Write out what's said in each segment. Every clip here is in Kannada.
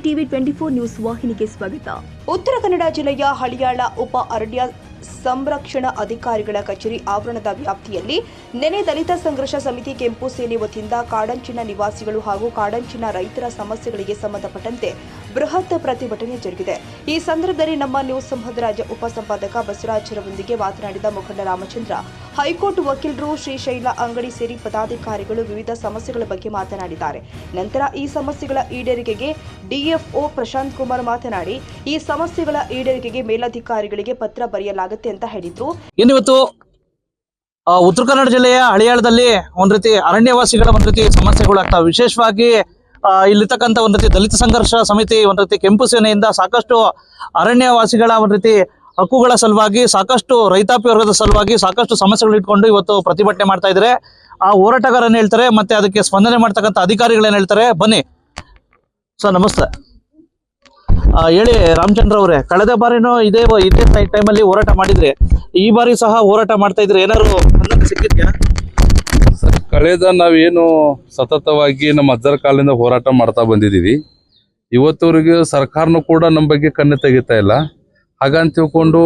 ಟಿವಿ 24 ನ್ಯೂಸ್ ವಾಹಿನಿಗೆ ಸ್ವಾಗತ. ಉತ್ತರ ಕನ್ನಡ ಜಿಲ್ಲೆಯ ಹಳಿಯಾಳ ಉಪ ಅರಣ್ಯ ಸಂರಕ್ಷಣಾ ಅಧಿಕಾರಿಗಳ ಕಚೇರಿ ಆವರಣದ ವ್ಯಾಪ್ತಿಯಲ್ಲಿ ನೆನೆ ದಲಿತ ಸಂಘರ್ಷ ಸಮಿತಿ ಕೆಂಪು ಸೇನೆ ವತಿಯಿಂದ ಕಾಡಂಚಿನ ನಿವಾಸಿಗಳು ಹಾಗೂ ಕಾಡಂಚಿನ ರೈತರ ಸಮಸ್ಯೆಗಳಿಗೆ ಸಂಬಂಧಪಟ್ಟಂತೆ ಬೃಹತ್ ಪ್ರತಿಭಟನೆ ಜರುಗಿದೆ. ಈ ಸಂದರ್ಭದಲ್ಲಿ ನಮ್ಮ ನ್ಯೂಸ್ ಸಂವಾದ ರಾಜ್ಯ ಉಪಸಂಪಾದಕ ಬಸವರಾಜರೊಂದಿಗೆ ಮಾತನಾಡಿದ ಮುಖಂಡ ರಾಮಚಂದ್ರ, ಹೈಕೋರ್ಟ್ ವಕೀಲರು, ಶ್ರೀಶೈಲ ಅಂಗಡಿ ಸೇರಿ ಪದಾಧಿಕಾರಿಗಳು ವಿವಿಧ ಸಮಸ್ಯೆಗಳ ಬಗ್ಗೆ ಮಾತನಾಡಿದ್ದಾರೆ. ನಂತರ ಈ ಸಮಸ್ಯೆಗಳ ಈಡೇರಿಕೆಗೆ ಡಿಎಫ್ಒ ಪ್ರಶಾಂತ್ ಕುಮಾರ್ ಮಾತನಾಡಿ, ಈ ಸಮಸ್ಯೆಗಳ ಈಡೇರಿಕೆಗೆ ಮೇಲಧಿಕಾರಿಗಳಿಗೆ ಪತ್ರ ಬರೆಯಲಾಗುತ್ತೆ ಅಂತ ಹೇಳಿದ್ರು. ಇನ್ನಿವತ್ತು ಉತ್ತರ ಕನ್ನಡ ಜಿಲ್ಲೆಯ ಹಳಿಯಾಳದಲ್ಲಿ ಒಂದ್ ರೀತಿ ಅರಣ್ಯವಾಸಿಗಳ ಒಂದ್ ರೀತಿ ಸಮಸ್ಯೆಗಳಾಗ್ತವೆ. ವಿಶೇಷವಾಗಿ ಇಲ್ಲಿರ್ತಕ್ಕಂಥ ಒಂದ್ ರೀತಿ ದಲಿತ ಸಂಘರ್ಷ ಸಮಿತಿ ಒಂದ್ ರೀತಿ ಕೆಂಪು ಸೇನೆಯಿಂದ ಸಾಕಷ್ಟು ಅರಣ್ಯವಾಸಿಗಳ ಒಂದ್ ರೀತಿ ಹಕ್ಕುಗಳ ಸಲುವಾಗಿ, ಸಾಕಷ್ಟು ರೈತಾಪಿ ವರ್ಗದ ಸಲುವಾಗಿ ಸಾಕಷ್ಟು ಸಮಸ್ಯೆಗಳು ಇಟ್ಕೊಂಡು ಇವತ್ತು ಪ್ರತಿಭಟನೆ ಮಾಡ್ತಾ ಇದ್ದಾರೆ. ಆ ಹೋರಾಟಗಾರನ್ ಹೇಳ್ತಾರೆ, ಮತ್ತೆ ಅದಕ್ಕೆ ಸ್ಪಂದನೆ ಮಾಡ್ತಕ್ಕಂಥ ಅಧಿಕಾರಿಗಳೇನ್ ಹೇಳ್ತಾರೆ, ಬನ್ನಿ ಸರ್. ನಮಸ್ತೆ. ಹೇಳಿ ರಾಮಚಂದ್ರ ಅವರೇ, ಕಳೆದ ಬಾರಿನೂ ಇದೇ ಟೈಮಲ್ಲಿ ಹೋರಾಟ ಮಾಡಿದ್ರಿ, ಈ ಬಾರಿ ಸಹ ಹೋರಾಟ ಮಾಡ್ತಾ ಇದ್ರಿ, ಏನಾದ್ರು ಸಿಕ್ಕಿದ್ಯಾ? ಕಳೆದ ನಾವೇನು ಸತತವಾಗಿ ನಮ್ಮ ಅಜ್ಜರ ಕಾಲದಿಂದ ಹೋರಾಟ ಮಾಡ್ತಾ ಬಂದಿದ್ದೀವಿ. ಇವತ್ತವರೆಗೆ ಸರ್ಕಾರನೂ ಕೂಡ ನಮ್ಮ ಬಗ್ಗೆ ಕಣ್ಣು ತೆಗಿತಾ ಇಲ್ಲ. ಹಾಗಂತ ತಿಳ್ಕೊಂಡು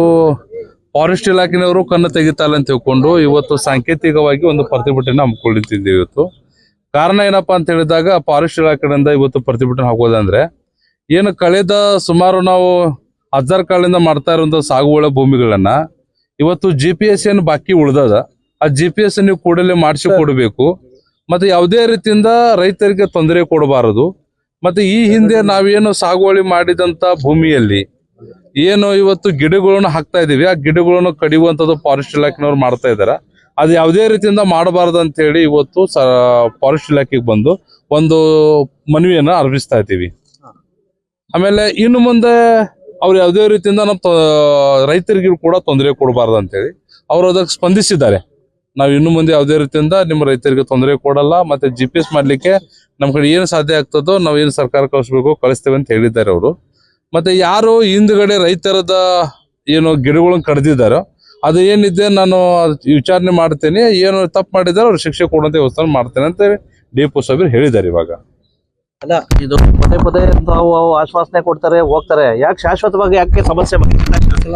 ಫಾರೆಸ್ಟ್ ಇಲಾಖೆನವರು ಕಣ್ಣು ತೆಗಿತಾ ಇಲ್ಲ ಅಂತ ತಿಳ್ಕೊಂಡು ಇವತ್ತು ಸಾಂಕೇತಿಕವಾಗಿ ಒಂದು ಪ್ರತಿಭಟನೆ ಹಮ್ಮಿಕೊಂಡಿದ್ದೀವಿ. ಇವತ್ತು ಕಾರಣ ಏನಪ್ಪಾ ಅಂತ ಹೇಳಿದಾಗ, ಫಾರೆಸ್ಟ್ ಇಲಾಖೆಯಿಂದ ಇವತ್ತು ಪ್ರತಿಭಟನೆ ಹಾಕೋದಂದ್ರೆ ಏನು, ಕಳೆದ ಸುಮಾರು ನಾವು ಅಜ್ಜರ ಕಾಲದಿಂದ ಮಾಡ್ತಾ ಇರುವಂಥ ಸಾಗುವಳಿ ಭೂಮಿಗಳನ್ನ ಇವತ್ತು GPS ಏನು ಬಾಕಿ ಉಳ್ದದ, ಆ GPS ನೀವು ಕೂಡಲೇ ಮಾಡಿಸಿ ಕೊಡಬೇಕು. ಮತ್ತೆ ಯಾವುದೇ ರೀತಿಯಿಂದ ರೈತರಿಗೆ ತೊಂದರೆ ಕೊಡಬಾರದು. ಮತ್ತೆ ಈ ಹಿಂದೆ ನಾವೇನು ಸಾಗುವಳಿ ಮಾಡಿದಂತ ಭೂಮಿಯಲ್ಲಿ ಏನು ಇವತ್ತು ಗಿಡಗಳನ್ನು ಹಾಕ್ತಾ ಇದೀವಿ, ಆ ಗಿಡಗಳನ್ನು ಕಡಿಯುವಂಥದ್ದು ಫಾರೆಸ್ಟ್ ಇಲಾಖೆನವ್ರು ಮಾಡ್ತಾ ಇದಾರೆ. ಅದು ಯಾವುದೇ ರೀತಿಯಿಂದ ಮಾಡಬಾರ್ದು ಅಂತ ಹೇಳಿ ಇವತ್ತು ಫಾರೆಸ್ಟ್ ಇಲಾಖೆಗೆ ಬಂದು ಒಂದು ಮನವಿಯನ್ನ ಅರ್ಪಿಸ್ತಾ ಇದ್ದೀವಿ. ಆಮೇಲೆ ಇನ್ನು ಮುಂದೆ ಅವ್ರು ಯಾವುದೇ ರೀತಿಯಿಂದ ನಮ್ಮ ರೈತರಿಗೂ ಕೂಡ ತೊಂದರೆ ಕೊಡಬಾರ್ದು ಅಂತೇಳಿ ಅವರು ಅದಕ್ಕೆ ಸ್ಪಂದಿಸಿದ್ದಾರೆ. ನಾವು ಇನ್ನು ಮುಂದೆ ಯಾವುದೇ ರೀತಿಯಿಂದ ನಿಮ್ಮ ರೈತರಿಗೆ ತೊಂದರೆ ಕೊಡಲ್ಲ, ಮತ್ತೆ GPS ಮಾಡ್ಲಿಕ್ಕೆ ನಮ್ಮ ಕಡೆ ಏನು ಸಾಧ್ಯ ಆಗ್ತದೋ ನಾವು ಏನು ಸರ್ಕಾರ ಕಳಿಸ್ಬೇಕು ಕಳಿಸ್ತೇವೆ ಅಂತ ಹೇಳಿದ್ದಾರೆ ಅವರು. ಮತ್ತೆ ಯಾರು ಹಿಂದ್ಗಡೆ ರೈತರದ ಏನು ಗಿಡಗಳನ್ನು ಕಡ್ದಿದ್ದಾರೋ ಅದು ಏನಿದೆ ನಾನು ವಿಚಾರಣೆ ಮಾಡ್ತೇನೆ, ಏನು ತಪ್ಪು ಮಾಡಿದಾರೋ ಅವ್ರು ಶಿಕ್ಷೆ ಕೊಡುವಂತ ವ್ಯವಸ್ಥೆ ಮಾಡ್ತೇನೆ ಅಂತ ಡಿಪೋ ಸಾಹೇಬರು ಹೇಳಿದ್ದಾರೆ. ಇವಾಗ ಅಲ್ಲ, ಇದು ಪದೇ ತಾವು ಆಶ್ವಾಸನೆ ಕೊಡ್ತಾರೆ, ಹೋಗ್ತಾರೆ, ಯಾಕೆ ಶಾಶ್ವತವಾಗಿ ಯಾಕೆ ಸಮಸ್ಯೆ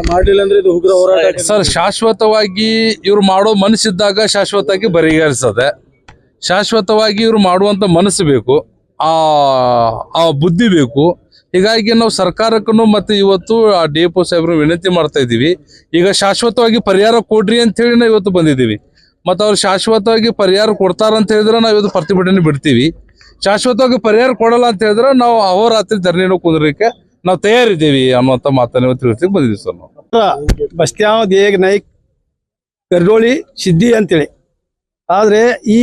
ಮಾಡಿಲ್ಲ ಅಂದ್ರೆ ಇದು ಉಗ್ರ ಹೋರಾಟ ಸರ್? ಶಾಶ್ವತವಾಗಿ ಇವ್ರು ಮಾಡೋ ಮನಸ್ಸಿದ್ದಾಗ ಶಾಶ್ವತವಾಗಿ ಬಗೆಹರಿಸ್ತದೆ. ಶಾಶ್ವತವಾಗಿ ಇವ್ರು ಮಾಡುವಂತ ಮನಸ್ಸು ಬೇಕು, ಆ ಬುದ್ಧಿ ಬೇಕು. ಹೀಗಾಗಿ ನಾವು ಸರ್ಕಾರಕ್ಕೂ ಮತ್ತೆ ಇವತ್ತು ಆ ಡಿಪೋ ಸಾಹೇಬ್ರು ವಿನಂತಿ ಮಾಡ್ತಾ ಇದೀವಿ, ಈಗ ಶಾಶ್ವತವಾಗಿ ಪರಿಹಾರ ಕೊಡ್ರಿ ಅಂತ ಹೇಳಿ ನಾವು ಇವತ್ತು ಬಂದಿದ್ದೀವಿ. ಮತ್ತೆ ಅವ್ರು ಶಾಶ್ವತವಾಗಿ ಪರಿಹಾರ ಕೊಡ್ತಾರ ಅಂತ ಹೇಳಿದ್ರೆ ನಾವು ಇವತ್ತು ಪ್ರತಿಭಟನೆ ಬಿಡ್ತೀವಿ. ಶಾಶ್ವತವಾಗಿ ಪರಿಹಾರ ಕೊಡಲ್ಲ ಅಂತ ಹೇಳಿದ್ರೆ ನಾವು ಅಹೋರಾತ್ರಿ ಧರಣಿನೂ ಕುಂದ್ರಲಿಕ್ಕೆ ನಾವು ತಯಾರಿದ್ದೀವಿ ಅನ್ನುವಂಥ ಮಾತನ್ನು ತಿಳಿಸ್ಲಿಕ್ಕೆ ಬಂದಿದ್ದೀವಿ ಸರ್. ನಾವು ಬಸ್ತ್ಯಾವ ದೇಗ್ ನಾಯ್ಕ್ ಕರ್ಡೋಳಿ ಸಿದ್ದಿ ಅಂತೇಳಿ, ಆದ್ರೆ ಈ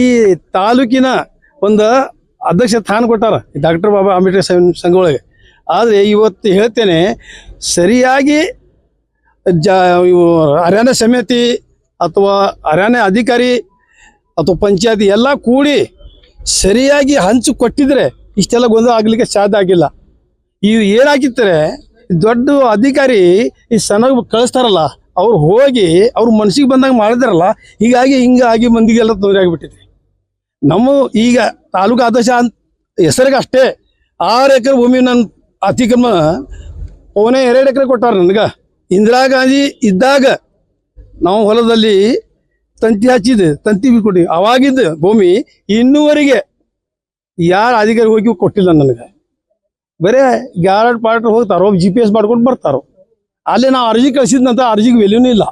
ತಾಲೂಕಿನ ಒಂದು ಅಧ್ಯಕ್ಷ ಸ್ಥಾನ ಕೊಟ್ಟಾರ ಡಾಕ್ಟರ್ ಬಾಬಾ ಅಂಬೇಡ್ಕರ್ ಸಂಘ ಒಳಗೆ. ಆದರೆ ಇವತ್ತು ಹೇಳ್ತೇನೆ, ಸರಿಯಾಗಿ ಅರಣ್ಯ ಸಮಿತಿ ಅಥವಾ ಅರಣ್ಯ ಅಧಿಕಾರಿ ಅಥವಾ ಪಂಚಾಯತಿ ಎಲ್ಲ ಕೂಡಿ ಸರಿಯಾಗಿ ಹಂಚು ಕೊಟ್ಟಿದ್ರೆ ಇಷ್ಟೆಲ್ಲ ಗೊಂದಲ ಆಗ್ಲಿಕ್ಕೆ ಸಾಧ್ಯ ಆಗಿಲ್ಲ. ಇವು ಏನಾಗಿರ್ತಾರೆ, ದೊಡ್ಡ ಅಧಿಕಾರಿ ಈ ಸಣ್ಣ ಕಳಿಸ್ತಾರಲ್ಲ, ಅವ್ರು ಹೋಗಿ ಅವ್ರ ಮನಸ್ಸಿಗೆ ಬಂದಾಗ ಮಾಡಿದಾರಲ್ಲ, ಹಿಂಗಾಗಿ ಮಂದಿಗೆಲ್ಲ ತೊಂದರೆ ಆಗಿಬಿಟ್ಟಿದೆ. ನಮ್ಮ ಈಗ ತಾಲೂಕು ಅಧ್ಯಕ್ಷ ಹೆಸರಿಗೆ ಅಷ್ಟೇ 6 ಎಕರೆ ಭೂಮಿ ನನ್ನ ಅತಿಕ್ರಮ 2 ಎಕರೆ ಕೊಟ್ಟಾರ ನನಗೆ. ಇಂದಿರಾ ಗಾಂಧಿ ಇದ್ದಾಗ ನಾವು ಹೊಲದಲ್ಲಿ ತಂತಿ ಹಚ್ಚಿದ್ದು, ತಂತಿ ಕೊಟ್ಟು ಅವಾಗಿದ್ದ ಭೂಮಿ ಇನ್ನೂವರೆಗೆ ಯಾರು ಅಧಿಕಾರಿ ಹೋಗಿ ಕೊಟ್ಟಿಲ್ಲ ನನಗೆ. ಬರೇ ಗ್ಯಾರೆಂಟ್ ಪಾರ್ಟ್ರ್ ಹೋಗ್ತಾರೋ, GPS ಮಾಡ್ಕೊಂಡು ಬರ್ತಾರೋ. ಅಲ್ಲಿ ನಾವು ಅರ್ಜಿ ಕಳಿಸಿದ್ನಂತ ಅರ್ಜಿಗೆ ವ್ಯಾಲ್ಯೂನೂ ಇಲ್ಲ.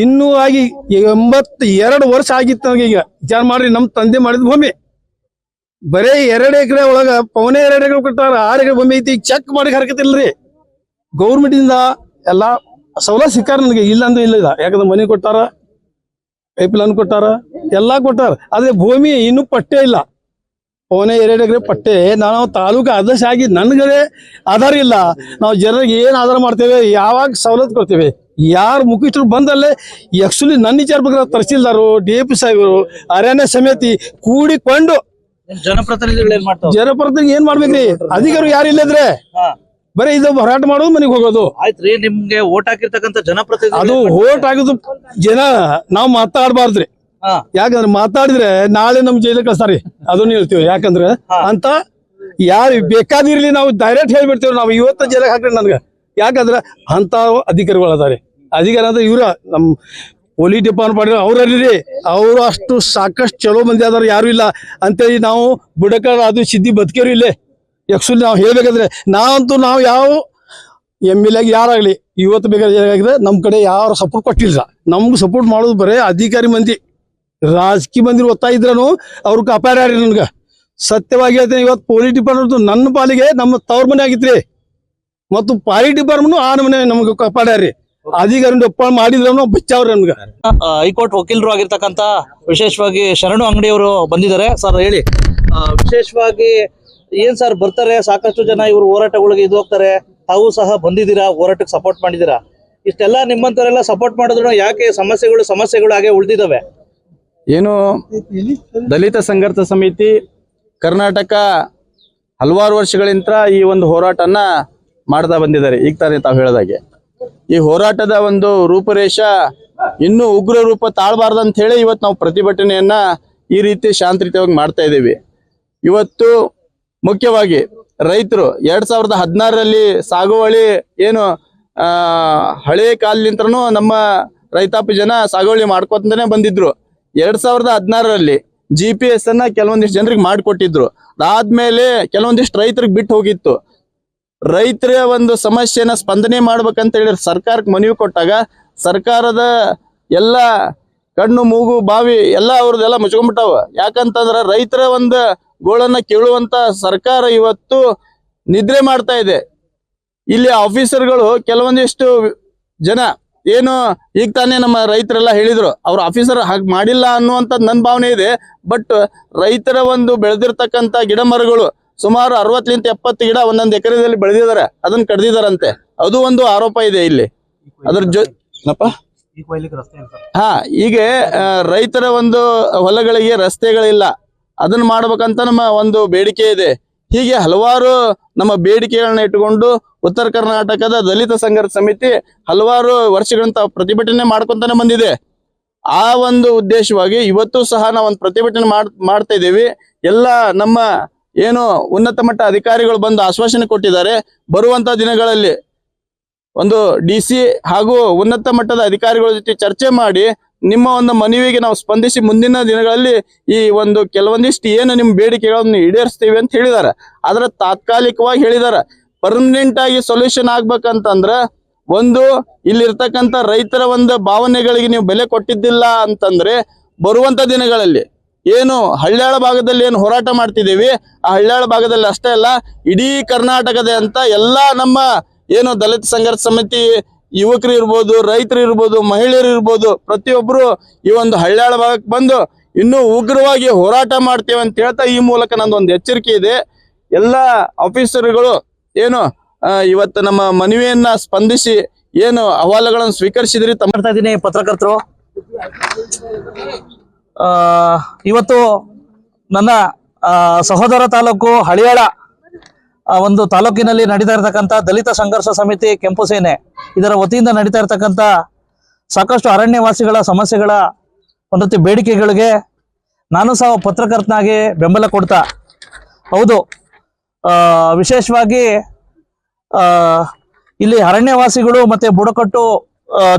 ಇನ್ನೂ ಆಗಿ 82 ವರ್ಷ ಆಗಿತ್ತು ನನಗೆ. ಈಗ ವಿಚಾರ ಮಾಡ್ರಿ, ನಮ್ಮ ತಂದೆ ಮಾಡಿದ ಭೂಮಿ ಬರೇ 2 ಎಕರೆ ಒಳಗ 2 ಎಕರೆ ಕೊಟ್ಟಾರ. 6 ಎಕರೆ ಭೂಮಿ ಐತಿ, ಚೆಕ್ ಮಾಡಿ ಹರಕತಿಲ್ರಿ. ಗೌರ್ಮೆಂಟ್ ಇಂದ ಎಲ್ಲಾ ಸವಲತ್ತು ಸಿಕ್ಕಾರ ನನಗೆ, ಇಲ್ಲ ಅಂದ್ರೆ ಇಲ್ಲ. ಯಾಕಂದ್ರೆ ಮನೆ ಕೊಟ್ಟಾರ, ಪೈಪ್ ಲೈನ್ ಕೊಟ್ಟಾರ, ಎಲ್ಲಾ ಕೊಟ್ಟಾರ. ಆದ್ರೆ ಭೂಮಿ ಇನ್ನೂ ಪಟ್ಟೆ ಇಲ್ಲ. 2 ಎಕರೆ ಪಟ್ಟೆ. ನಾವು ತಾಲೂಕು ಅಧ್ಯಕ್ಷ ಆಗಿ ನನ್ಗಡೆ ಆಧಾರ ಇಲ್ಲ. ನಾವು ಜನರಿಗೆ ಏನ್ ಆಧಾರ ಮಾಡ್ತೇವೆ, ಯಾವಾಗ ಸವಲತ್ತು ಕೊಡ್ತೇವೆ, ಯಾರು ಮುಖ್ಯಸ್ಥರು ಬಂದಲ್ಲೇ ಆಕ್ಚುಲಿ ನನ್ನ ವಿಚಾರ ಬಗ್ಗೆ ತಹಸೀಲ್ದಾರು, DP ಸಾಹೇಬರು, ಅರಣ್ಯ ಸಮಿತಿ ಕೂಡಿಕೊಂಡು ಜನಪ್ರತಿನಿಧಿಗಳು ಏನ್ ಮಾಡ್ತಾರೆ? ಜನಪ್ರತಿನಿಧಿ ಏನ್ ಮಾಡ್ಬೇಕ್ರಿ? ಅಧಿಕಾರಿ ಯಾರು ಇಲ್ಲದ್ರೆ ಬರೀ ಇದು ಹೋರಾಟ ಮಾಡೋದು, ಮನೆಗೆ ಹೋಗೋದು. ಆಯ್ತ್ರಿ, ನಿಮ್ಗೆ ಓಟ್ ಹಾಕಿರ್ತಕ್ಕಂಥ ಜನಪ್ರತಿನಿಧಿ ಅದು ಓಟ್ ಆಗೋದು ಜನ ನಾವು ಮಾತಾಡಬಾರ್ದ್ರಿ. ಯಾಕಂದ್ರೆ ಮಾತಾಡಿದ್ರೆ ನಾಳೆ ನಮ್ ಜೈಲಿಗೆ ಕಳಿಸ್ತಾರಿ, ಅದನ್ನ ಹೇಳ್ತೀವಿ. ಯಾಕಂದ್ರೆ ಅಂತ ಯಾರು ಬೇಕಾದಿರ್ಲಿ ನಾವು ಡೈರೆಕ್ಟ್ ಹೇಳ್ಬಿಡ್ತೇವೆ, ನಾವು ಇವತ್ತು ಜೈಲಿಗೆ ಹಾಕ್ರಿ ನನ್ಗೆ. ಯಾಕಂದ್ರೆ ಅಂತ ಅಧಿಕಾರಿಗಳು ಅದಾರೆ. ಅಧಿಕಾರಿ ಅಂದ್ರೆ ಇವ್ರ ನಮ್ಮ ಪೊಲೀಸ್ ಡಿಪಾರ್ಟ್ಮೆಂಟ್ ಅವ್ರಲ್ಲಿ ಅವರು ಅಷ್ಟು ಸಾಕಷ್ಟು ಚಲೋ ಮಂದಿ ಆದವ್ರು ಯಾರು ಇಲ್ಲ ಅಂತೇಳಿ ನಾವು ಬುಡಕ ಅದು ಸಿದ್ಧಿ ಬದುಕೇರು ಇಲ್ಲೇ. ಆಕ್ಚುಲಿ ನಾವು ಹೇಳ್ಬೇಕಂದ್ರೆ ನಾವು ಯಾವ MLA ಯಾರಾಗ್ಲಿ ಇವತ್ತು ಬೇಕಾದ್ರೆ ನಮ್ಮ ಕಡೆ ಯಾರು ಸಪೋರ್ಟ್ ಕೊಟ್ಟಿಲ್ಲ. ನಮ್ಗೆ ಸಪೋರ್ಟ್ ಮಾಡೋದು ಬರೇ ಅಧಿಕಾರಿ ಮಂದಿ, ರಾಜಕೀಯ ಮಂದಿ ಒತ್ತಾಯ ಇದ್ರೂ ಅವ್ರು ಕಾಪಾಡ್ಯಾರಿ ನನ್ಗೆ. ಸತ್ಯವಾಗಿ ಹೇಳ್ತೇನೆ, ಇವತ್ತು ಪೊಲೀಸ್ ಡಿಪಾರ್ಟ್ಮೆಂಟ್ ನನ್ನ ಪಾಲಿಗೆ ನಮ್ಮ ತವ್ರ ಮನೆ ಆಗಿತ್ರಿ, ಮತ್ತು ಪಾಲಿಸ್ ಡಿಪಾರ್ಟ್ಮೆಂಟ್ ಆ ಮನೆ ನಮ್ಗೆ ಕಾಪಾಡ್ಯಾರಿ. ಅಧಿಕಾರಿ ಒಪ್ಪ ಮಾಡಿದ್ರು ಬಚ್ಚಾವ್ರಿ ನಮ್ಗೆ. ಹೈಕೋರ್ಟ್ ವಕೀಲರು ಆಗಿರ್ತಕ್ಕಂತ ವಿಶೇಷವಾಗಿ ಶರಣು ಅಂಗಡಿಯವರು ಬಂದಿದ್ದಾರೆ. ಸರ್ ಹೇಳಿ, ವಿಶೇಷವಾಗಿ ಏನ್ ಸರ್ ಬರ್ತಾರೆ, ಸಾಕಷ್ಟು ಜನ ಇವರು ಹೋರಾಟಗಳಿಗೆ ಇದು ಹೋಗ್ತಾರೆ, ತಾವು ಸಹ ಬಂದಿದ್ದೀರಾ, ಹೋರಾಟಕ್ಕೆ ಸಪೋರ್ಟ್ ಮಾಡಿದ್ದೀರಾ. ಇಷ್ಟೆಲ್ಲ ನಿಮ್ಮಂತವರೆಲ್ಲ ಸಪೋರ್ಟ್ ಮಾಡಿದ್ರು ಯಾಕೆ ಸಮಸ್ಯೆಗಳು ಹಾಗೆ ಉಳಿದಿದ್ದಾವೆ? ಏನು ದಲಿತ ಸಂಘರ್ಷ ಸಮಿತಿ ಕರ್ನಾಟಕ ಹಲವಾರು ವರ್ಷಗಳಿಂದ ಈ ಒಂದು ಹೋರಾಟನ ಮಾಡ್ತಾ ಬಂದಿದ್ದಾರೆ. ಈಗ ತಾನೇ ತಾವು ಹೇಳಿದಾಗೆ ಈ ಹೋರಾಟದ ಒಂದು ರೂಪರೇಷ ಇನ್ನೂ ಉಗ್ರ ರೂಪ ತಾಳಬಾರ್ದಂತ ಹೇಳಿ ಇವತ್ತು ನಾವು ಪ್ರತಿಭಟನೆಯನ್ನ ಈ ರೀತಿ ಶಾಂತಿಯುತವಾಗಿ ಮಾಡ್ತಾ ಇದ್ದೀವಿ. ಇವತ್ತು ಮುಖ್ಯವಾಗಿ ರೈತರು 2016ರಲ್ಲಿ ಸಾಗುವಳಿ ಏನು ಹಳೆ ಕಾಲದಿಂತ್ರನು ನಮ್ಮ ರೈತಾಪಿ ಜನ ಸಾಗುವಳಿ ಮಾಡ್ಕೊತಾನೆ ಬಂದಿದ್ರು. 2016ರಲ್ಲಿ GPS ಅನ್ನ ಕೆಲವೊಂದಿಷ್ಟು ಜನರಿಗೆ ಮಾಡಿಕೊಟ್ಟಿದ್ರು. ಅದಾದ್ಮೇಲೆ ಕೆಲವೊಂದಿಷ್ಟು ರೈತರಿಗೆ ಬಿಟ್ಟು ಹೋಗಿತ್ತು. ರೈತರ ಒಂದು ಸಮಸ್ಯೆನ ಸ್ಪಂದನೆ ಮಾಡ್ಬೇಕಂತ ಹೇಳಿ ಸರ್ಕಾರಕ್ಕೆ ಮನವಿ ಕೊಟ್ಟಾಗ ಸರ್ಕಾರದ ಎಲ್ಲ ಕಣ್ಣು ಮೂಗು ಬಾವಿ ಎಲ್ಲ ಅವ್ರದ್ದೆಲ್ಲ ಮುಚ್ಕೊಂಡ್ಬಿಟ್ಟವ. ಯಾಕಂತಂದ್ರ ರೈತರ ಒಂದು ಗೋಳನ್ನ ಕೇಳುವಂತ ಸರ್ಕಾರ ಇವತ್ತು ನಿದ್ರೆ ಮಾಡ್ತಾ ಇದೆ. ಇಲ್ಲಿ ಆಫೀಸರ್ಗಳು ಕೆಲವೊಂದಿಷ್ಟು ಜನ ಏನು ಈಗ ತಾನೇ ನಮ್ಮ ರೈತರೆಲ್ಲ ಹೇಳಿದ್ರು, ಅವ್ರ ಆಫೀಸರ್ ಹಾಗೆ ಮಾಡಿಲ್ಲ ಅನ್ನುವಂಥದ್ದು ನನ್ನ ಭಾವನೆ ಇದೆ. ಬಟ್ ರೈತರ ಒಂದು ಬೆಳೆದಿರ್ತಕ್ಕಂಥ ಗಿಡ ಮರಗಳು ಸುಮಾರು 60-70 ಗಿಡ ಒಂದೊಂದು ಎಕರೆದಲ್ಲಿ ಬೆಳೆದಿದ್ದಾರೆ, ಅದನ್ನ ಕಡ್ದಿದಾರಂತೆ. ಅದು ಒಂದು ಆರೋಪ ಇದೆ ಇಲ್ಲಿ. ಅದ್ರ ಈಗ ರೈತರ ಒಂದು ಹೊಲಗಳಿಗೆ ರಸ್ತೆಗಳಿಲ್ಲ, ಅದನ್ನ ಮಾಡ್ಬೇಕಂತ ನಮ್ಮ ಒಂದು ಬೇಡಿಕೆ ಇದೆ. ಹೀಗೆ ಹಲವಾರು ನಮ್ಮ ಬೇಡಿಕೆಗಳನ್ನ ಇಟ್ಟುಕೊಂಡು ಉತ್ತರ ಕರ್ನಾಟಕದ ದಲಿತ ಸಂಘರ್ಷ ಸಮಿತಿ ಹಲವಾರು ವರ್ಷಗಳಿಂದ ಪ್ರತಿಭಟನೆ ಮಾಡ್ಕೊಂತಾನೆ ಬಂದಿದೆ. ಆ ಒಂದು ಉದ್ದೇಶವಾಗಿ ಇವತ್ತು ಸಹ ನಾವು ಒಂದು ಪ್ರತಿಭಟನೆ ಮಾಡ್ತಾ ಇದ್ದೀವಿ. ಎಲ್ಲ ನಮ್ಮ ಏನು ಉನ್ನತ ಮಟ್ಟ ಅಧಿಕಾರಿಗಳು ಬಂದು ಆಶ್ವಾಸನೆ ಕೊಟ್ಟಿದ್ದಾರೆ. ಬರುವಂತ ದಿನಗಳಲ್ಲಿ ಒಂದು DC ಹಾಗೂ ಉನ್ನತ ಮಟ್ಟದ ಅಧಿಕಾರಿಗಳ ಜೊತೆ ಚರ್ಚೆ ಮಾಡಿ ನಿಮ್ಮ ಒಂದು ಮನವಿಗೆ ನಾವು ಸ್ಪಂದಿಸಿ ಮುಂದಿನ ದಿನಗಳಲ್ಲಿ ಈ ಒಂದು ಕೆಲವೊಂದಿಷ್ಟು ಏನು ನಿಮ್ಮ ಬೇಡಿಕೆಗಳನ್ನು ಈಡೇರಿಸ್ತೀವಿ ಅಂತ ಹೇಳಿದಾರೆ. ಆದ್ರೆ ತಾತ್ಕಾಲಿಕವಾಗಿ ಹೇಳಿದಾರೆ. ಪರ್ಮನೆಂಟ್ ಆಗಿ ಸೊಲ್ಯೂಷನ್ ಆಗ್ಬೇಕಂತಂದ್ರ ಒಂದು ಇಲ್ಲಿರ್ತಕ್ಕಂಥ ರೈತರ ಒಂದು ಭಾವನೆಗಳಿಗೆ ನೀವು ಬೆಲೆ ಕೊಟ್ಟಿದ್ದಿಲ್ಲ ಅಂತಂದ್ರೆ ಬರುವಂತ ದಿನಗಳಲ್ಲಿ ಏನು ಹಳ್ಯಾಳ ಭಾಗದಲ್ಲಿ ಏನು ಹೋರಾಟ ಮಾಡ್ತಿದ್ದೀವಿ, ಆ ಹಳ್ಯಾಳ ಭಾಗದಲ್ಲಿ ಅಷ್ಟೇ ಅಲ್ಲ ಇಡೀ ಕರ್ನಾಟಕದ ಅಂತ ಎಲ್ಲಾ ನಮ್ಮ ಏನು ದಲಿತ ಸಂಘರ್ಷ ಸಮಿತಿ ಯುವಕರು ಇರ್ಬೋದು, ರೈತರು ಇರ್ಬೋದು, ಮಹಿಳೆಯರು ಇರ್ಬೋದು, ಪ್ರತಿಯೊಬ್ಬರು ಈ ಒಂದು ಹಳ್ಯಾಳ ಭಾಗಕ್ಕೆ ಬಂದು ಇನ್ನೂ ಉಗ್ರವಾಗಿ ಹೋರಾಟ ಮಾಡ್ತೇವೆ ಅಂತ ಹೇಳ್ತಾ ಈ ಮೂಲಕ ನಂದೊಂದು ಎಚ್ಚರಿಕೆ ಇದೆ. ಎಲ್ಲ ಆಫೀಸರ್ಗಳು ಏನು ಇವತ್ತು ನಮ್ಮ ಮನವಿಯನ್ನ ಸ್ಪಂದಿಸಿ ಏನು ಅಹವಾಲುಗಳನ್ನು ಸ್ವೀಕರಿಸಿದ್ರಿ ಮಾಡ್ತಾ ಇದ್ದೀನಿ. ಪತ್ರಕರ್ತರು, ಇವತ್ತು ನನ್ನ ಸಹೋದರ ತಾಲೂಕು ಹಳಿಯಾಳ ಒಂದು ತಾಲೂಕಿನಲ್ಲಿ ನಡೀತಾ ಇರತಕ್ಕಂಥ ದಲಿತ ಸಂಘರ್ಷ ಸಮಿತಿ ಕೆಂಪು ಸೇನೆ ಇದರ ವತಿಯಿಂದ ನಡೀತಾ ಇರತಕ್ಕಂಥ ಸಾಕಷ್ಟು ಅರಣ್ಯವಾಸಿಗಳ ಸಮಸ್ಯೆಗಳ ಒಂದು ರೀತಿ ಬೇಡಿಕೆಗಳಿಗೆ ನಾನು ಸಹ ಪತ್ರಕರ್ತನಾಗಿ ಬೆಂಬಲ ಕೊಡ್ತಾ, ಹೌದು ವಿಶೇಷವಾಗಿ ಇಲ್ಲಿ ಅರಣ್ಯವಾಸಿಗಳು ಮತ್ತೆ ಬುಡಕಟ್ಟು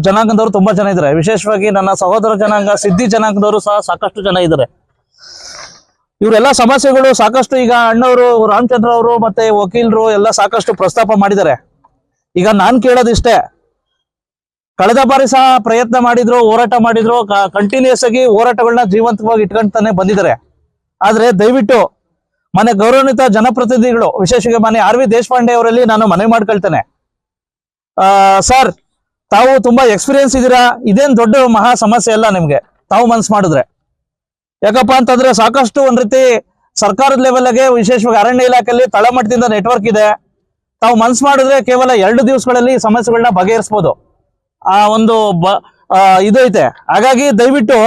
ಜನಾಂಗದವರು ತುಂಬಾ ಜನ ಇದ್ದಾರೆ. ವಿಶೇಷವಾಗಿ ನನ್ನ ಸಹೋದರ ಜನಾಂಗ ಸಿದ್ಧಿ ಜನಾಂಗದವರು ಸಹ ಸಾಕಷ್ಟು ಜನ ಇದ್ದಾರೆ. ಇವರೆಲ್ಲ ಸಮಸ್ಯೆಗಳು ಸಾಕಷ್ಟು ಈಗ ಅಣ್ಣವರು ರಾಮಚಂದ್ರ ಅವರು ಮತ್ತೆ ವಕೀಲರು ಎಲ್ಲ ಸಾಕಷ್ಟು ಪ್ರಸ್ತಾಪ ಮಾಡಿದ್ದಾರೆ. ಈಗ ನಾನ್ ಕೇಳೋದಿಷ್ಟೇ, ಕಳೆದ ಬಾರಿ ಸಹ ಪ್ರಯತ್ನ ಮಾಡಿದ್ರು, ಹೋರಾಟ ಮಾಡಿದ್ರು, ಕಂಟಿನ್ಯೂಸ್ ಆಗಿ ಹೋರಾಟಗಳನ್ನ ಜೀವಂತವಾಗಿ ಇಟ್ಕೊಂತಾನೆ ಬಂದಿದ್ದಾರೆ. ಆದ್ರೆ ದಯವಿಟ್ಟು ಮನೆ ಗೌರವಾನ್ವಿತ ಜನಪ್ರತಿನಿಧಿಗಳು, ವಿಶೇಷವಾಗಿ ಮನೆ RV ದೇಶಪಾಂಡೆ ಅವರಲ್ಲಿ ನಾನು ಮನವಿ ಮಾಡ್ಕೊಳ್ತೇನೆ. ಸರ್, ತಾವು ತುಂಬಾ ಎಕ್ಸ್ಪೀರಿಯನ್ಸ್ ಇದ್ದೀರಾ, ಇದೇನ್ ದೊಡ್ಡ ಮಹಾ ಸಮಸ್ಯೆ ಅಲ್ಲ ನಿಮ್ಗೆ, ತಾವು ಮನ್ಸು ಮಾಡಿದ್ರೆ. ಯಾಕಪ್ಪ ಅಂತಂದ್ರೆ ಸಾಕಷ್ಟು ಒಂದ್ ರೀತಿ ಸರ್ಕಾರದ ಲೆವೆಲ್ಗೆ ವಿಶೇಷವಾಗಿ ಅರಣ್ಯ ಇಲಾಖೆಯಲ್ಲಿ ತಳಮಟ್ಟದಿಂದ ನೆಟ್ವರ್ಕ್ ಇದೆ. ತಾವು ಮನ್ಸು ಮಾಡಿದ್ರೆ ಕೇವಲ 2 ದಿವಸಗಳಲ್ಲಿ ಸಮಸ್ಯೆಗಳನ್ನ ಬಗೆಹರಿಸಬಹುದು. ಆ ಒಂದು ಇದು ಐತೆ. ಹಾಗಾಗಿ ದಯವಿಟ್ಟು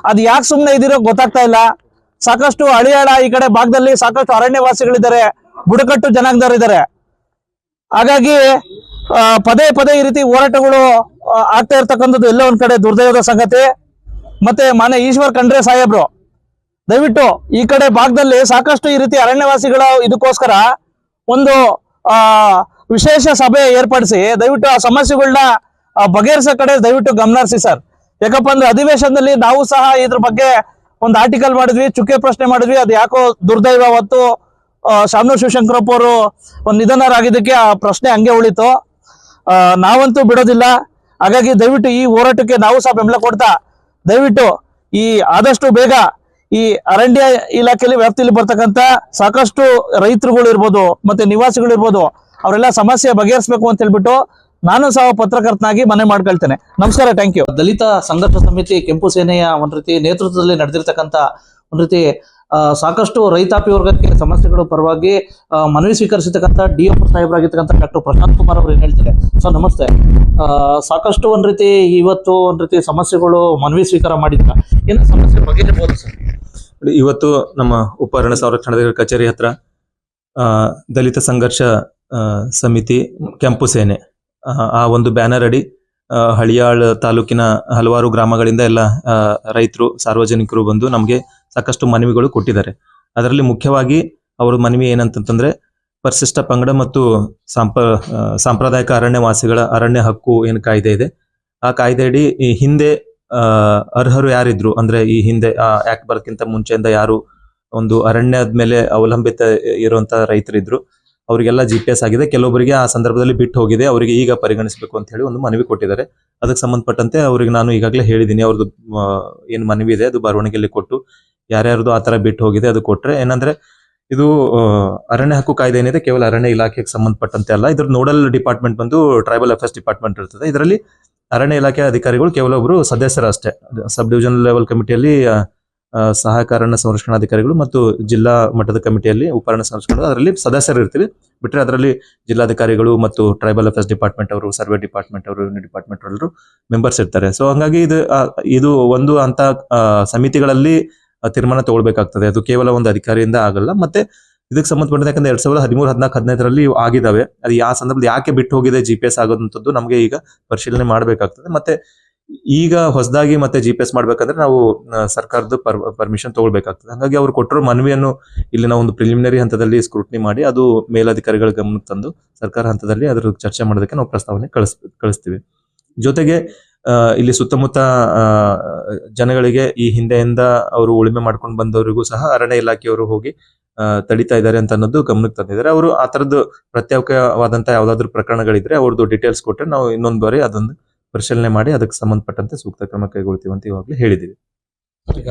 ಅದು ಯಾಕೆ ಸುಮ್ಮನೆ ಇದಿರೋ ಗೊತ್ತಾಗ್ತಾ ಇಲ್ಲ. ಸಾಕಷ್ಟು ಹಳಿಯಾಳ ಈ ಕಡೆ ಭಾಗದಲ್ಲಿ ಸಾಕಷ್ಟು ಅರಣ್ಯವಾಸಿಗಳಿದ್ದಾರೆ, ಬುಡಕಟ್ಟು ಜನಾಂಗದವರಿದ್ದಾರೆ. ಹಾಗಾಗಿ ಪದೇ ಪದೇ ಈ ರೀತಿ ಹೋರಾಟಗಳು ಆಗ್ತಾ ಇರ್ತಕ್ಕಂಥದ್ದು ಎಲ್ಲ ಒಂದ್ ಕಡೆ ದುರ್ದೈವದ ಸಂಗತಿ. ಮತ್ತೆ ಮಾನ್ಯ ಈಶ್ವರ್ ಖಂಡ್ರೆ ಸಾಹೇಬ್ರು ದಯವಿಟ್ಟು ಈ ಕಡೆ ಭಾಗದಲ್ಲಿ ಸಾಕಷ್ಟು ಈ ರೀತಿ ಅರಣ್ಯವಾಸಿಗಳ ಇದಕ್ಕೋಸ್ಕರ ಒಂದು ವಿಶೇಷ ಸಭೆ ಏರ್ಪಡಿಸಿ ದಯವಿಟ್ಟು ಆ ಸಮಸ್ಯೆಗಳನ್ನ ಬಗೆಹರಿಸೋ ಕಡೆ ದಯವಿಟ್ಟು ಗಮನ ಹರಿಸಿ ಸರ್. ಯಾಕಪ್ಪ ಅಂದ್ರೆ ಅಧಿವೇಶನದಲ್ಲಿ ನಾವು ಸಹ ಇದ್ರ ಬಗ್ಗೆ ಒಂದು ಆರ್ಟಿಕಲ್ ಮಾಡಿದ್ವಿ, ಚುಕ್ಕೆ ಪ್ರಶ್ನೆ ಮಾಡಿದ್ವಿ. ಅದು ಯಾಕೋ ದುರ್ದೈವ ಅವತ್ತು ಶಾಮನೂರ್ ಶಿವಶಂಕರಪ್ಪ ಅವರು ಒಂದು ನಿಧನರಾಗಿದ್ದಕ್ಕೆ ಆ ಪ್ರಶ್ನೆ ಹಂಗೆ ಉಳಿತು. ನಾವಂತೂ ಬಿಡೋದಿಲ್ಲ. ಹಾಗಾಗಿ ದಯವಿಟ್ಟು ಈ ಹೋರಾಟಕ್ಕೆ ನಾವು ಸಹ ಬೆಂಬಲ ಕೊಡ್ತಾ ದಯವಿಟ್ಟು ಈ ಆದಷ್ಟು ಬೇಗ ಈ ಅರಣ್ಯ ಇಲಾಖೆಯಲ್ಲಿ ವ್ಯಾಪ್ತಿಯಲ್ಲಿ ಬರ್ತಕ್ಕಂಥ ಸಾಕಷ್ಟು ರೈತರುಗಳು ಇರ್ಬೋದು ಮತ್ತೆ ನಿವಾಸಿಗಳು ಇರ್ಬೋದು, ಅವರೆಲ್ಲ ಸಮಸ್ಯೆ ಬಗೆಹರಿಸಬೇಕು ಅಂತ ಹೇಳ್ಬಿಟ್ಟು ನಾನು ಸಹ ಪತ್ರಕರ್ತನಾಗಿ ಮನೆ ಮಾಡ್ಕೊಳ್ತೇನೆ. ನಮಸ್ಕಾರ, ಥ್ಯಾಂಕ್ ಯು. ದಲಿತ ಸಂಘರ್ಷ ಸಮಿತಿ ಕೆಂಪು ಸೇನೆಯ ಒಂದ್ ರೀತಿ ನೇತೃತ್ವದಲ್ಲಿ ನಡೆದಿರ್ತಕ್ಕಂಥ ಒಂದ್ ರೀತಿ ಸಾಕಷ್ಟು ರೈತಾಪಿ ವರ್ಗಕ್ಕೆ ಸಮಸ್ಯೆಗಳು ಪರವಾಗಿ ಮನವಿ ಸ್ವೀಕರಿಸಿರ್ತಕ್ಕಂಥ DO ಸಾಹೇಬರಾಗಿರ್ತಕ್ಕಂಥ ಡಾಕ್ಟರ್ ಪ್ರಶಾಂತ್ ಕುಮಾರ್ ಅವರು ಏನ್ ಹೇಳ್ತಾರೆ ಸರ್? ನಮಸ್ತೆ. ಸಾಕಷ್ಟು ಒಂದ್ ರೀತಿ ಇವತ್ತು ಒಂದ್ ರೀತಿ ಸಮಸ್ಯೆಗಳು ಮನವಿ ಸ್ವೀಕಾರ ಮಾಡಿದ್ರ, ಏನು ಸಮಸ್ಯೆ ಬಗೆಹರಿಸಬಹುದು ಸರ್? ಇವತ್ತು ನಮ್ಮ ಉಪ ಅರಣ್ಯ ಸಂರಕ್ಷಣಾಧಿಕಾರಿ ಕಚೇರಿ ಹತ್ರ ದಲಿತ ಸಂಘರ್ಷ ಸಮಿತಿ ಕೆಂಪು ಸೇನೆ ಆ ಒಂದು ಬ್ಯಾನರ್ ಅಡಿ ಹಳಿಯಾಳ್ ತಾಲೂಕಿನ ಹಲವಾರು ಗ್ರಾಮಗಳಿಂದ ಎಲ್ಲ ರೈತರು ಸಾರ್ವಜನಿಕರು ಬಂದು ನಮಗೆ ಸಾಕಷ್ಟು ಮನವಿಗಳು ಕೊಟ್ಟಿದ್ದಾರೆ. ಅದರಲ್ಲಿ ಮುಖ್ಯವಾಗಿ ಅವರ ಮನವಿ ಏನಂತಂದ್ರೆ ಪರಿಶಿಷ್ಟ ಪಂಗಡ ಮತ್ತು ಸಾಂಪ್ರದಾಯಿಕ ಅರಣ್ಯವಾಸಿಗಳ ಅರಣ್ಯ ಹಕ್ಕು ಏನು ಕಾಯ್ದೆ ಇದೆ, ಆ ಕಾಯ್ದೆ ಅಡಿ ಈ ಹಿಂದೆ ಅರ್ಹರು ಯಾರಿದ್ರು ಅಂದ್ರೆ ಈ ಹಿಂದೆ ಆಕ್ಟ್ ಬರೋಕ್ಕಿಂತ ಮುಂಚೆಯಿಂದ ಯಾರು ಒಂದು ಅರಣ್ಯದ ಮೇಲೆ ಅವಲಂಬಿತ ಇರುವಂತ ರೈತರಿದ್ರು ಅವರಿಗೆಲ್ಲ GPS ಆಗಿದೆ. ಕೆಲವೊಬ್ಬರಿಗೆ ಆ ಸಂದರ್ಭದಲ್ಲಿ ಬಿಟ್ಟು ಹೋಗಿದೆ, ಅವರಿಗೆ ಈಗ ಪರಿಗಣಿಸಬೇಕು ಅಂತ ಹೇಳಿ ಒಂದು ಮನವಿ ಕೊಟ್ಟಿದ್ದಾರೆ. ಅದಕ್ಕೆ ಸಂಬಂಧಪಟ್ಟಂತೆ ಅವ್ರಿಗೆ ನಾನು ಈಗಾಗಲೇ ಹೇಳಿದ್ದೀನಿ, ಅವ್ರದ್ದು ಏನು ಮನವಿ ಇದೆ ಅದು ಬರವಣಿಗೆಯಲ್ಲಿ ಕೊಟ್ಟು ಯಾರ್ಯಾರ್ದು ಆ ತರ ಬಿಟ್ಟು ಹೋಗಿದೆ ಅದು ಕೊಟ್ರೆ ಏನಂದ್ರೆ ಇದು ಅರಣ್ಯ ಹಕ್ಕು ಕಾಯ್ದೆ ಏನಿದೆ ಕೇವಲ ಅರಣ್ಯ ಇಲಾಖೆಗೆ ಸಂಬಂಧಪಟ್ಟಂತೆ ಅಲ್ಲ, ಇದ್ರ ನೋಡಲ್ ಡಿಪಾರ್ಟ್ಮೆಂಟ್ ಬಂದು ಟ್ರೈಬಲ್ ಅಫೇರ್ಸ್ ಡಿಪಾರ್ಟ್ಮೆಂಟ್ ಇರ್ತದೆ. ಇದರಲ್ಲಿ ಅರಣ್ಯ ಇಲಾಖೆ ಅಧಿಕಾರಿಗಳು ಕೇವಲ ಒಬ್ರು ಸದಸ್ಯರು ಅಷ್ಟೇ. ಸಬ್ ಡಿವಿಷನಲ್ ಲೆವೆಲ್ ಕಮಿಟಿಯಲ್ಲಿ ಸಹಾಯಕ ಅರಣ್ಯ ಸಂರಕ್ಷಣಾಧಿಕಾರಿಗಳು ಮತ್ತು ಜಿಲ್ಲಾ ಮಟ್ಟದ ಕಮಿಟಿಯಲ್ಲಿ ಉಪ ಅರಣ್ಯ ಸಂರಕ್ಷಣಾ ಅದರಲ್ಲಿ ಸದಸ್ಯರು ಇರ್ತೀವಿ. ಬಿಟ್ಟರೆ ಅದರಲ್ಲಿ ಜಿಲ್ಲಾಧಿಕಾರಿಗಳು ಮತ್ತು ಟ್ರೈಬಲ್ ಅಫೇರ್ಸ್ ಡಿಪಾರ್ಟ್ಮೆಂಟ್ ಅವರು, ಸರ್ವೆ ಡಿಪಾರ್ಟ್ಮೆಂಟ್ ಅವರು, ರೆವಿನ್ಯೂ ಡಿಪಾರ್ಟ್ಮೆಂಟ್ ಅವರು ಮೆಂಬರ್ಸ್ ಇರ್ತಾರೆ. ಸೊ ಹಂಗಾಗಿ ಇದು ಒಂದು ಅಂತ ಸಮಿತಿಗಳಲ್ಲಿ ತೀರ್ಮಾನ ತಗೊಳ್ಬೇಕಾಗ್ತದೆ. ಅದು ಕೇವಲ ಒಂದು ಅಧಿಕಾರಿಯಿಂದ ಆಗಲ್ಲ. ಮತ್ತೆ ಇದಕ್ಕೆ ಸಂಬಂಧಪಟ್ಟ ಯಾಕಂದ್ರೆ 2013, 14, 15ರಲ್ಲಿ ಆಗಿದಾವೆ. ಅದು ಯಾವ ಸಂದರ್ಭದಲ್ಲಿ ಯಾಕೆ ಬಿಟ್ಟು ಹೋಗಿದೆ GPS ಆಗೋದಂಥದ್ದು ನಮಗೆ ಈಗ ಪರಿಶೀಲನೆ ಮಾಡಬೇಕಾಗ್ತದೆ. ಮತ್ತೆ ಈಗ ಹೊಸದಾಗಿ ಮತ್ತೆ GPS ಮಾಡ್ಬೇಕಂದ್ರೆ ನಾವು ಸರ್ಕಾರದ ಪರ್ಮಿಷನ್ ತಗೊಳ್ಬೇಕಾಗ್ತದೆ. ಹಾಗಾಗಿ ಅವ್ರು ಕೊಟ್ಟಿರೋ ಮನವಿಯನ್ನು ಇಲ್ಲಿ ನಾವು ಒಂದು ಪ್ರಿಲಿಮಿನರಿ ಹಂತದಲ್ಲಿ ಸ್ಕ್ರೂಟ್ನಿ ಮಾಡಿ ಅದು ಮೇಲಧಿಕಾರಿಗಳ ಗಮನಕ್ಕೆ ತಂದು ಸರ್ಕಾರ ಹಂತದಲ್ಲಿ ಅದ್ರ ಚರ್ಚೆ ಮಾಡೋದಕ್ಕೆ ನಾವು ಪ್ರಸ್ತಾವನೆ ಕಳಿಸ್ತೀವಿ. ಜೊತೆಗೆ ಇಲ್ಲಿ ಸುತ್ತಮುತ್ತ ಜನಗಳಿಗೆ ಈ ಹಿಂದೆಯಿಂದ ಅವರು ಉಳುಮೆ ಮಾಡ್ಕೊಂಡು ಬಂದವರಿಗೂ ಸಹ ಅರಣ್ಯ ಇಲಾಖೆಯವರು ಹೋಗಿ ತಡಿತಾ ಇದ್ದಾರೆ ಅಂತ ಅನ್ನೋದು ಗಮನಕ್ಕೆ ತಂದಿದ್ದಾರೆ. ಅವರು ಆ ತರದ್ದು ಪ್ರತ್ಯೇಕವಾದಂತಹ ಯಾವ್ದಾದ್ರು ಪ್ರಕರಣಗಳಿದ್ರೆ ಅವ್ರದ್ದು ಡೀಟೇಲ್ಸ್ ಕೊಟ್ಟರೆ ನಾವು ಇನ್ನೊಂದು ಬಾರಿ ಅದೊಂದು ಪರಿಶೀಲನೆ ಮಾಡಿ ಅದಕ್ಕೆ ಸಂಬಂಧಪಟ್ಟಂತೆ ಸೂಕ್ತ ಕ್ರಮ ಕೈಗೊಳ್ತೀವಿ ಅಂತ ಇವಾಗಲೇ ಹೇಳಿದ್ದೀವಿ. ಈಗ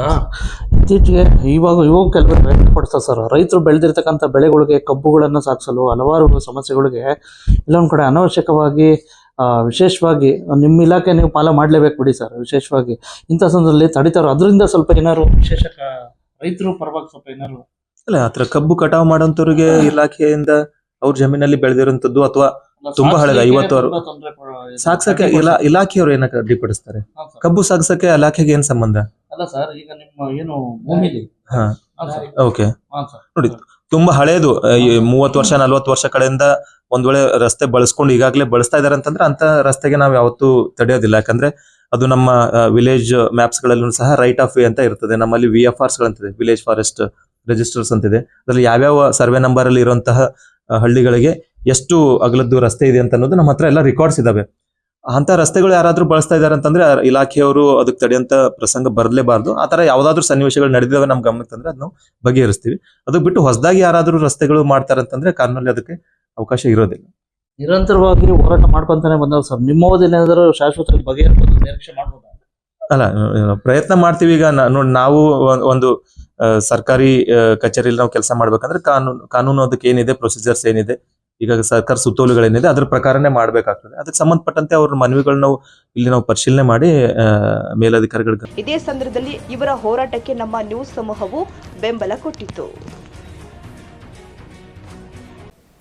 ಇತ್ತೀಚೆಗೆ ಇವಾಗ ಕೆಲವರು ವ್ಯಕ್ತಪಡಿಸ್ತಾರೆ ಸರ್, ರೈತರು ಬೆಳೆದಿರ್ತಕ್ಕಂಥ ಬೆಳೆಗಳಿಗೆ ಕಬ್ಬುಗಳನ್ನು ಸಾಗಿಸಲು ಹಲವಾರು ಸಮಸ್ಯೆಗಳಿಗೆ ಇಲ್ಲೊಂದು ಕಡೆ ಅನಾವಶ್ಯಕವಾಗಿ ವಿಶೇಷವಾಗಿ ನಿಮ್ಮ ಇಲಾಖೆ ನೀವು ಪಾಲ ಮಾಡಲೇಬೇಕು ಬಿಡಿ ಸರ್. ವಿಶೇಷವಾಗಿ ಇಂಥ ಸಂದರ್ಭದಲ್ಲಿ ತಡಿತಾರೋ ಅದರಿಂದ ಸ್ವಲ್ಪ ಏನಾದ್ರು ವಿಶೇಷ ರೈತರು ಪರವಾಗಿ ಸ್ವಲ್ಪ ಏನಾದ್ರು ಅಲ್ಲ ಆತರ ಕಬ್ಬು ಕಟಾವು ಮಾಡೋಂಥವ್ರಿಗೆ ಇಲಾಖೆಯಿಂದ ಅವ್ರ ಜಮೀನಲ್ಲಿ ಬೆಳೆದಿರೋಂಥದ್ದು ಅಥವಾ ತುಂಬಾ ಹಳೆದ 50 ಸಾಗ್ಸಕ್ಕೆ ಇಲಾಖೆಯವರು ಏನಕ್ಕೆ ಅಡ್ಡಿಪಡಿಸ್ತಾರೆ? ಕಬ್ಬು ಸಾಗ್ಸಕ್ಕೆ ಇಲಾಖೆಗೆ ಏನ್ ಸಂಬಂಧ? ಅಲ್ಲ ಸರ್, ಈಗ ನಿಮ್ಮ ಏನು ಭೂಮಿಲಿ ಓಕೆ ನೋಡಿ ತುಂಬಾ ಹಳೇದು 30 ವರ್ಷ 40 ವರ್ಷ ಕಡೆಯಿಂದ ಒಂದ್ ವೇಳೆ ರಸ್ತೆ ಬಳಸ್ಕೊಂಡು ಈಗಾಗಲೇ ಬಳಸ್ತಾ ಇದಾರೆ ಅಂತಂದ್ರೆ ಅಂತ ರಸ್ತೆಗೆ ನಾವು ಯಾವತ್ತೂ ತಡೆಯೋದಿಲ್ಲ. ಯಾಕಂದ್ರೆ ಅದು ನಮ್ಮ ವಿಲೇಜ್ ಮ್ಯಾಪ್ಸ್ ಗಳಲ್ಲೂ ಸಹ ರೈಟ್ ಆಫ್ ವೇ ಅಂತ ಇರ್ತದೆ. ನಮ್ಮಲ್ಲಿ VFRs ಗಳಂತಿದೆ, ವಿಲೇಜ್ ಫಾರೆಸ್ಟ್ ರಿಜಿಸ್ಟರ್ಸ್ ಅಂತಿದೆ. ಅದ್ರಲ್ಲಿ ಯಾವ್ಯಾವ ಸರ್ವೆ ನಂಬರ್ ಅಲ್ಲಿ ಇರುವಂತಹ ಹಳ್ಳಿಗಳಿಗೆ ಎಷ್ಟು ಅಗಲದ್ದು ರಸ್ತೆ ಇದೆ ಅಂತ ಅನ್ನೋದು ನಮ್ಮ ಹತ್ರ ಎಲ್ಲ ರೆಕಾರ್ಡ್ಸ್ ಇದಾವೆ. ಅಂತ ರಸ್ತೆಗಳು ಯಾರಾದ್ರೂ ಬಳಸ್ತಾ ಇದಾರೆ ಅಂತಂದ್ರೆ ಇಲಾಖೆಯವರು ಅದಕ್ಕೆ ತಡೆಯಂತ ಪ್ರಸಂಗ ಬರಲೇಬಾರ್ದು. ಆ ತರ ಯಾವ್ದಾದ್ರು ಸನ್ನಿವೇಶಗಳು ನಡೆದಿದ್ದಾವೆ ನಮ್ ಗಮನಕ್ಕೆ ತಂದ್ರೆ ಅದನ್ನು ಬಗೆಹರಿಸ್ತೀವಿ. ಅದಕ್ಕೆ ಬಿಟ್ಟು ಹೊಸದಾಗಿ ಯಾರಾದ್ರೂ ರಸ್ತೆಗಳು ಮಾಡ್ತಾರೆ ಅಂತಂದ್ರೆ ಕಾನೂನಲ್ಲಿ ಅದಕ್ಕೆ ಅವಕಾಶ ಇರೋದಿಲ್ಲ. ನಿರಂತರವಾಗಿ ಹೋರಾಟ ಮಾಡ್ಕೊಂತಾನೆ ಬಂದವ್ ಸರ್. ನಿಮ್ಮ ಏನಾದರೂ ಶಾಶ್ವತ ಬಗೆಹರಿಸಬಹುದು ನಿರೀಕ್ಷೆ ಮಾಡಬಹುದು? ಅಲ್ಲ, ಪ್ರಯತ್ನ ಮಾಡ್ತೀವಿ. ಈಗ ನೋಡಿ ನಾವು ಒಂದು ಸರ್ಕಾರಿ ಕಚೇರಿಯಲ್ಲಿ ನಾವು ಕೆಲಸ ಮಾಡ್ಬೇಕಂದ್ರೆ ಕಾನೂನು ಅದಕ್ಕೆ ಏನಿದೆ, ಪ್ರೊಸೀಜರ್ಸ್ ಏನಿದೆ, ಈಗ ಸರ್ಕಾರ ಸುತ್ತೋಲೆಗಳೇನಿದೆ ಅದ್ರ ಪ್ರಕಾರನೇ ಮಾಡ್ಬೇಕಾಗ್ತದೆ. ಅದಕ್ಕೆ ಸಂಬಂಧಪಟ್ಟಂತೆ ಅವ್ರ ಮನವಿಗಳನ್ನ ಇಲ್ಲಿ ನಾವು ಪರಿಶೀಲನೆ ಮಾಡಿ ಮೇಲಧಿಕಾರಿಗಳಿಗೆ. ಇದೇ ಸಂದರ್ಭದಲ್ಲಿ ಇವರ ಹೋರಾಟಕ್ಕೆ ನಮ್ಮ ನ್ಯೂಸ್ ಸಮೂಹವು ಬೆಂಬಲ ಕೊಟ್ಟಿತ್ತು.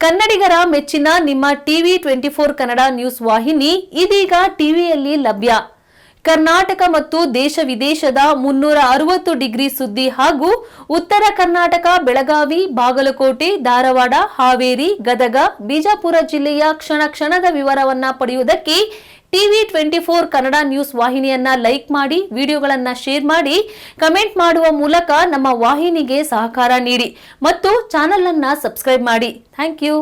ಕನ್ನಡಿಗರ ಮೆಚ್ಚಿನ ನಿಮ್ಮ ಟಿವಿ 24 ಕನ್ನಡ ನ್ಯೂಸ್ ವಾಹಿನಿ ಇದೀಗ ಟಿವಿಯಲ್ಲಿ ಲಭ್ಯ. ಕರ್ನಾಟಕ ಮತ್ತು ದೇಶ ವಿದೇಶದ 360 ಡಿಗ್ರಿ ಸುದ್ದಿ ಹಾಗೂ ಉತ್ತರ ಕರ್ನಾಟಕ, ಬೆಳಗಾವಿ, ಬಾಗಲಕೋಟೆ, ಧಾರವಾಡ, ಹಾವೇರಿ, ಗದಗ, ಬಿಜಾಪುರ ಜಿಲ್ಲೆಯ ಕ್ಷಣ ಕ್ಷಣದ ವಿವರವನ್ನ ಪಡೆಯುವುದಕ್ಕೆ ಟಿವಿ 24 ಕನ್ನಡ ನ್ಯೂಸ್ ವಾಹಿನಿಯನ್ನ ಲೈಕ್ ಮಾಡಿ, ವಿಡಿಯೋಗಳನ್ನ ಶೇರ್ ಮಾಡಿ, ಕಮೆಂಟ್ ಮಾಡುವ ಮೂಲಕ ನಮ್ಮ ವಾಹಿನಿಗೆ ಸಹಕಾರ ನೀಡಿ ಮತ್ತು ಚಾನೆಲ್ ಅನ್ನ ಸಬ್ಸ್ಕ್ರೈಬ್ ಮಾಡಿ. Thank you.